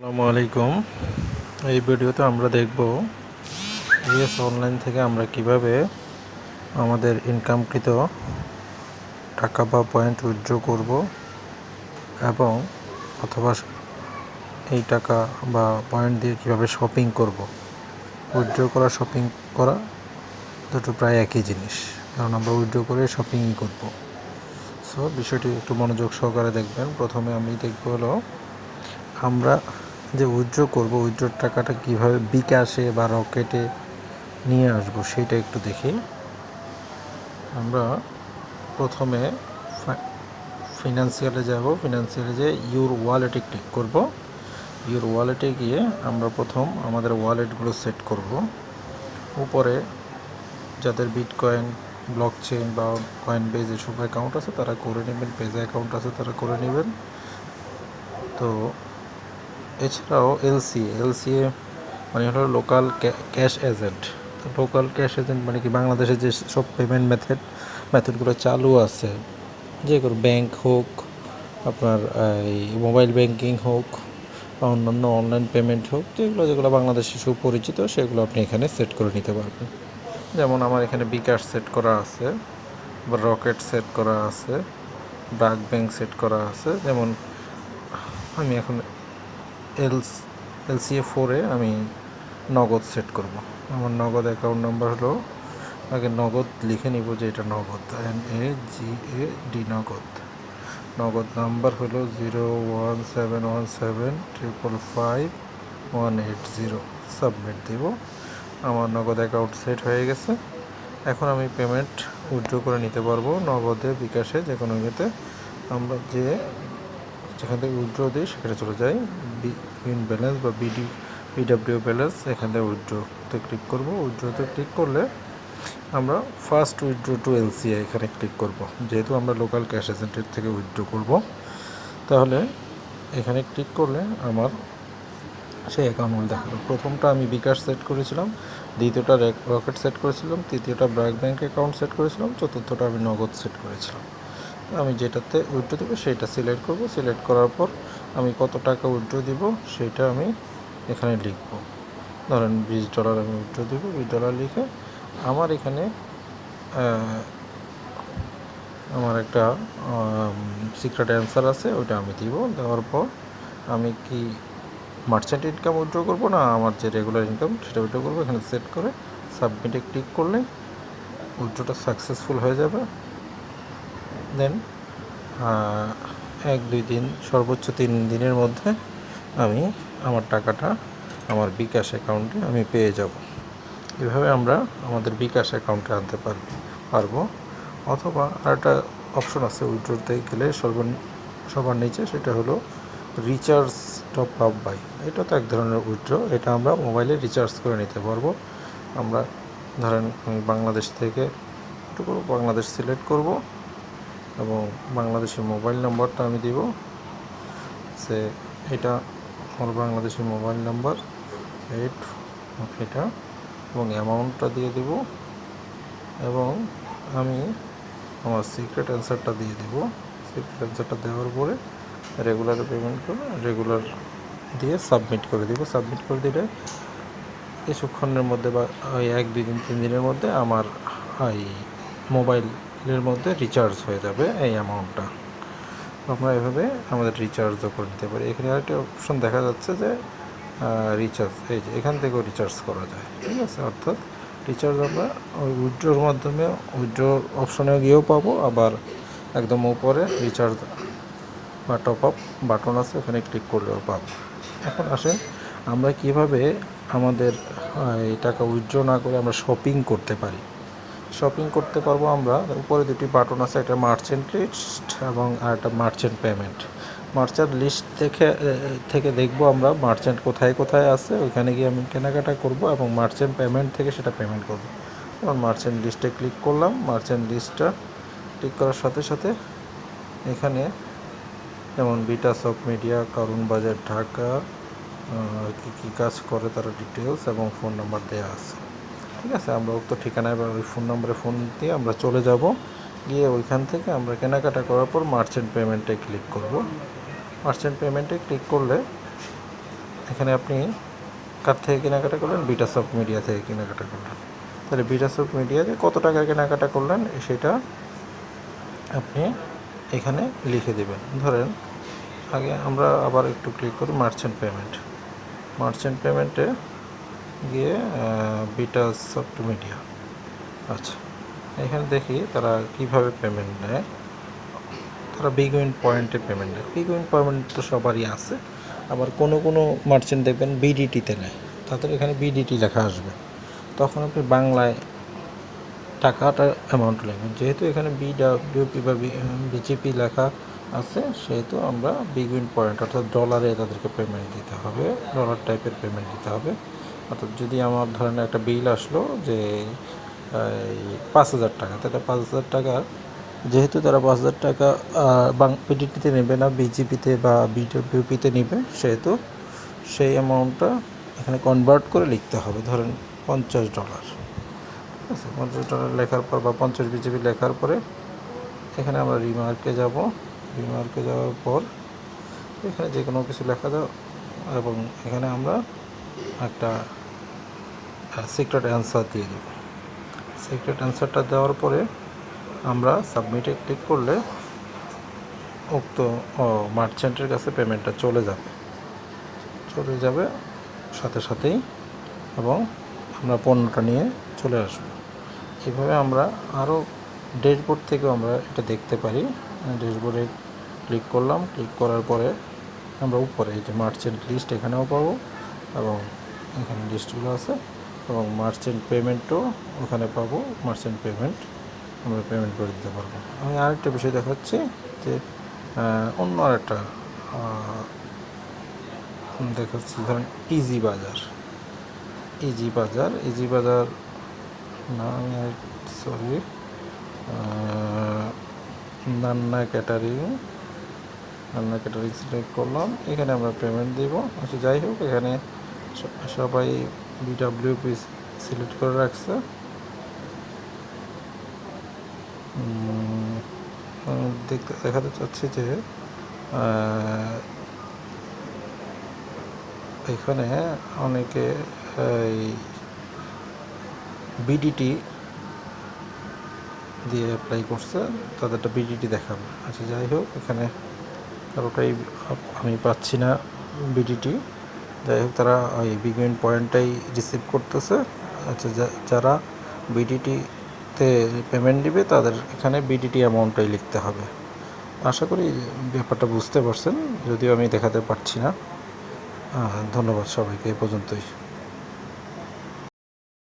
আসসালামু আলাইকুম। এই ভিডিওতে আমরা দেখব ইয়েস অনলাইন থেকে আমরা কিভাবে আমাদের ইনকামকৃত টাকা বা পয়েন্ট উইথড্র করব এবং অথবা এই টাকা বা পয়েন্ট দিয়ে কিভাবে শপিং করব। উইথড্র করা, শপিং করা দুটো প্রায় একই জিনিস, কারণ আমরা উইথড্র করে শপিংই করব। সো বিষয়টি একটু মনোযোগ সহকারে দেখবেন। প্রথমে আমি দেখব হলো আমরা যে উইথড্র করব, উইথড্রর টাকাটা কীভাবে বিকাশে বা রকেটে নিয়ে আসবো সেইটা একটু দেখি। আমরা প্রথমে ফিনান্সিয়ালে যাব। ফিনান্সিয়ালে যেয়ে ইউর ওয়ালেটে ক্লিক করব। ইউর ওয়ালেটে গিয়ে আমরা প্রথম আমাদের ওয়ালেটগুলো সেট করব। উপরে যাদের বিটকয়েন, ব্লকচেইন বা কয়েনবেজ এসব অ্যাকাউন্ট আছে তারা করে নেবেন, পেজে অ্যাকাউন্ট আছে তারা করে নেবেন। তো এছাড়াও এলসিএ মানে হলো local cash agent. Local cash agent মানে কি, বাংলাদেশে যে সব পেমেন্ট মেথডগুলো চালু আছে, যে কোনো ব্যাংক হোক, আপনার এই মোবাইল ব্যাংকিং হোক বা অন্যান্য অনলাইন পেমেন্ট হোক, যেগুলো বাংলাদেশে সুপরিচিত, সেগুলো আপনি এখানে সেট করে নিতে পারবেন। যেমন আমার এখানে বিকাশ সেট করা আছে, বা রকেট সেট করা আছে, ব্র্যাক ব্যাংক সেট করা আছে। যেমন আমি এখন LCA4-এ আমি নগদ সেট করব। আমার নগদ অ্যাকাউন্ট নাম্বার হলো, আগে নগদ লিখে নিব যে এটা নগদ, NAGAD নগদ। নগদ নাম্বার হলো 01717555180। সাবমিট দিব। আমার নগদ অ্যাকাউন্ট সেট হয়ে গেছে। এখন আমি পেমেন্ট উইথড্র করে নিতে পারবো নগদে, বিকাশে, যে কোনো ইয়েতে। আমরা যেখান থেকে উইথড্র দিই সেখানে চলে যাই, বিন ব্যালেন্স বা বিডব্লিউ ব্যালেন্স, এখান থেকে উইথড্রোতে ক্লিক করব। উইথড্রোতে ক্লিক করলে আমরা ফার্স্ট উইথড্র টু LCA এখানে ক্লিক করব। যেহেতু আমরা লোকাল ক্যাশ এজেন্টের থেকে উইথড্র করব, তাহলে এখানে ক্লিক করলে আমার সেই অ্যাকাউন্টগুলো দেখাবে। প্রথমটা আমি বিকাশ সেট করেছিলাম, দ্বিতীয়টা রকেট সেট করেছিলাম, তৃতীয়টা ব্র্যাক ব্যাংক অ্যাকাউন্ট সেট করেছিলাম, চতুর্থটা আমি নগদ সেট করেছিলাম। আমি যেটাতে উইথড্র দেবো সেইটা সিলেক্ট করব। সিলেক্ট করার পর আমি কত টাকা উইথড্র দিব সেটা আমি এখানে লিখব। ধরেন $20 আমি উইথড্র দেবো। $20 লিখে আমার এখানে আমার একটা সিক্রেট অ্যান্সার আছে, ওইটা আমি দিব। দেওয়ার পর আমি কি মার্চেন্ট ইনকাম উইথড্র করবো না আমার যে রেগুলার ইনকাম সেটা উইথড্র করবো। এখানে সেট করে সাবমিটে ক্লিক করলে উইথড্রটা সাকসেসফুল হয়ে যাবে। দেন 1-2 দিন, সর্বোচ্চ 3 দিনের মধ্যে আমি আমার টাকাটা আমার বিকাশ অ্যাকাউন্টে আমি পেয়ে যাব। এভাবে আমরা আমাদের বিকাশ অ্যাকাউন্টে আনতে পারবো। অথবা আরেকটা অপশন আছে উইথড্রতে গেলে সবার নিচে, সেটা হলো রিচার্জ টপ আপ বাই। এটা তো এক ধরনের উইথড্র, এটা আমরা মোবাইলে রিচার্জ করে নিতে পারবো। আমরা ধরেন আমি বাংলাদেশ থেকে বাংলাদেশ সিলেক্ট করব এবং বাংলাদেশের মোবাইল নাম্বারটা আমি দিব। এটা আমার বাংলাদেশের মোবাইল নাম্বার, এটা, এবং অ্যামাউন্টটা দিয়ে দেব, এবং আমি আমার সিক্রেট অ্যান্সারটা দিয়ে দেব। সিক্রেট অ্যান্সারটা দেওয়ার পরে রেগুলার পেমেন্ট করে রেগুলার দিয়ে সাবমিট করে দেব। সাবমিট করে দিলে কিছুক্ষণের মধ্যে বা ওই 1-2 দিন 3 দিনের মধ্যে আমার এই মোবাইলের মধ্যে রিচার্জ হয়ে যাবে এই অ্যামাউন্টটা। আমরা এভাবে আমাদের রিচার্জও করে নিতে পারি। এখানে আরেকটা অপশন দেখা যাচ্ছে যে রিচার্জ, এই যে এখান থেকেও রিচার্জ করা যায়। ঠিক আছে, অর্থাৎ রিচার্জ আমরা ওই উইথড্রোর মাধ্যমে উইথড্র অপশনে গিয়েও পাবো, আবার একদম উপরে রিচার্জ বা টপ আপ বাটন আছে, ওখানে ক্লিক করলেও পাবো। এখন আসেন আমরা কিভাবে আমাদের এই টাকা উইথড্র না করে আমরা শপিং করতে পারি। শপিং করতে পারবো আমরা, উপরে দুটি বাটন আছে, একটা মার্চেন্ট লিস্ট এবং একটা মার্চেন্ট পেমেন্ট। মার্চেন্ট লিস্ট থেকে দেখবো আমরা মার্চেন্ট কোথায় কোথায় আছে, ওইখানে গিয়ে আমি কেনাকাটা করব, এবং মার্চেন্ট পেমেন্ট থেকে সেটা পেমেন্ট করব। এবং মার্চেন্ট লিস্টে ক্লিক করলাম। মার্চেন্ট লিস্টটা ক্লিক করার সাথে সাথে এখানে যেমন বিটাস অফ মিডিয়া, কারণ বাজার, ঢাকা, কী কাজ করে তার ডিটেলস এবং ফোন নাম্বার দেওয়া আছে। ঠিক আছে, আমরা উক্ত ঠিকানায় বা ওই ফোন নম্বরে ফোন দিয়ে আমরা চলে যাব। গিয়ে ওইখান থেকে আমরা কেনাকাটা করার পর মার্চেন্ট পেমেন্টে ক্লিক করব। মার্চেন্ট পেমেন্টে ক্লিক করলে এখানে আপনি কার থেকে কেনাকাটা করলেন, বিটাসফট মিডিয়া থেকে কেনাকাটা করলেন। তাহলে বিটাসফট মিডিয়াতে কত টাকা কেনাকাটা করলেন সেটা আপনি এখানে লিখে দেবেন। ধরেন আগে আমরা আবার একটু ক্লিক করি মার্চেন্ট পেমেন্ট। মার্চেন্ট পেমেন্টে গিয়ে বিটাসফট মিডিয়া, আচ্ছা এখানে দেখি তারা কিভাবে পেমেন্ট নেয়। তারা বিগ উইন পয়েন্টে পেমেন্ট নেয়। বিগ উইন পয়েন্ট তো সবারই আছে, আবার কোনো কোনো মার্চেন্ট দেখবেন বিডিটিতে নেয়, তাদের এখানে বিডিটি লেখা আসবে। তখন আপনি বাংলায় টাকাটা অ্যামাউন্ট লিখবেন। যেহেতু এখানে বিডব্লিউপি বা বিজেপি লেখা আছে, সেহেতু আমরা বিগ উইন পয়েন্ট অর্থাৎ ডলারে তাদেরকে পেমেন্ট দিতে হবে, ডলার টাইপের পেমেন্ট দিতে হবে। অর্থাৎ যদি আমার ধরেন একটা বিল আসলো যে 5,000 টাকা, তাহলে 5,000 টাকা যেহেতু তারা 5,000 টাকা বিডিপিতে নেবে না, বিজেপিতে বা বিডব্লিউপিতে নেবে, সেহেতু সেই অ্যামাউন্টটা এখানে কনভার্ট করে লিখতে হবে। ধরেন $50, ঠিক আছে। $50 লেখার পর বা 50 বিজেপি লেখার পরে এখানে আমরা রিমার্কে যাব। রিমার্কে যাওয়ার পর এখানে যে কোনো কিছু লেখা দাও এবং এখানে আমরা একটা সিক্রেট অ্যান্সার দিয়ে দেব। সিক্রেট অ্যান্সারটা দেওয়ার পরে আমরা সাবমিটে ক্লিক করলে উক্ত মার্চেন্টের কাছে পেমেন্টটা চলে যাবে সাথে সাথেই, এবং আমরা পণ্যটা নিয়ে চলে আসব। এইভাবে আমরা আরও ড্যাশবোর্ড থেকেও আমরা এটা দেখতে পারি। ড্যাশবোর্ডে ক্লিক করলাম, ক্লিক করার পরে আমরা উপরে এই যে মার্চেন্ট লিস্ট এখানেও পাবো, এবং এখানে লিস্টগুলো আছে, এবং মার্চেন্ট পেমেন্টও ওখানে পাবো। মার্চেন্ট পেমেন্ট আমরা পেমেন্ট করে দিতে পারবো। আমি আরেকটা বিষয় দেখাচ্ছি যে অন্য আরেকটা দেখাচ্ছি। ধরেন ইজি বাজার না, আমি সরি, নান্না ক্যাটারিং সিলেক্ট করলাম। এখানে আমরা পেমেন্ট দিব। আচ্ছা যাই হোক, এখানে সবাই বিডব্লিউপি সিলেক্ট করে রাখছে। দেখাতে চাচ্ছি যে এখানে অনেকে এই বিডিটি দিয়ে অ্যাপ্লাই করছে, তাদেরটা বিডিটি দেখাবে। আচ্ছা যাই হোক, এখানে কারোটাই আমি পাচ্ছি না বিডিটি। যাই হোক, তারা ওই বিগ উইন পয়েন্টটাই রিসিভ করতেছে। আচ্ছা যারা বিডিটিতে পেমেন্ট দিবে তাদের এখানে বিডিটি অ্যামাউন্টটাই লিখতে হবে। আশা করি ব্যাপারটা বুঝতে পারছেন, যদিও আমি দেখাতে পারছি না। ধন্যবাদ সবাইকে, এ পর্যন্তই।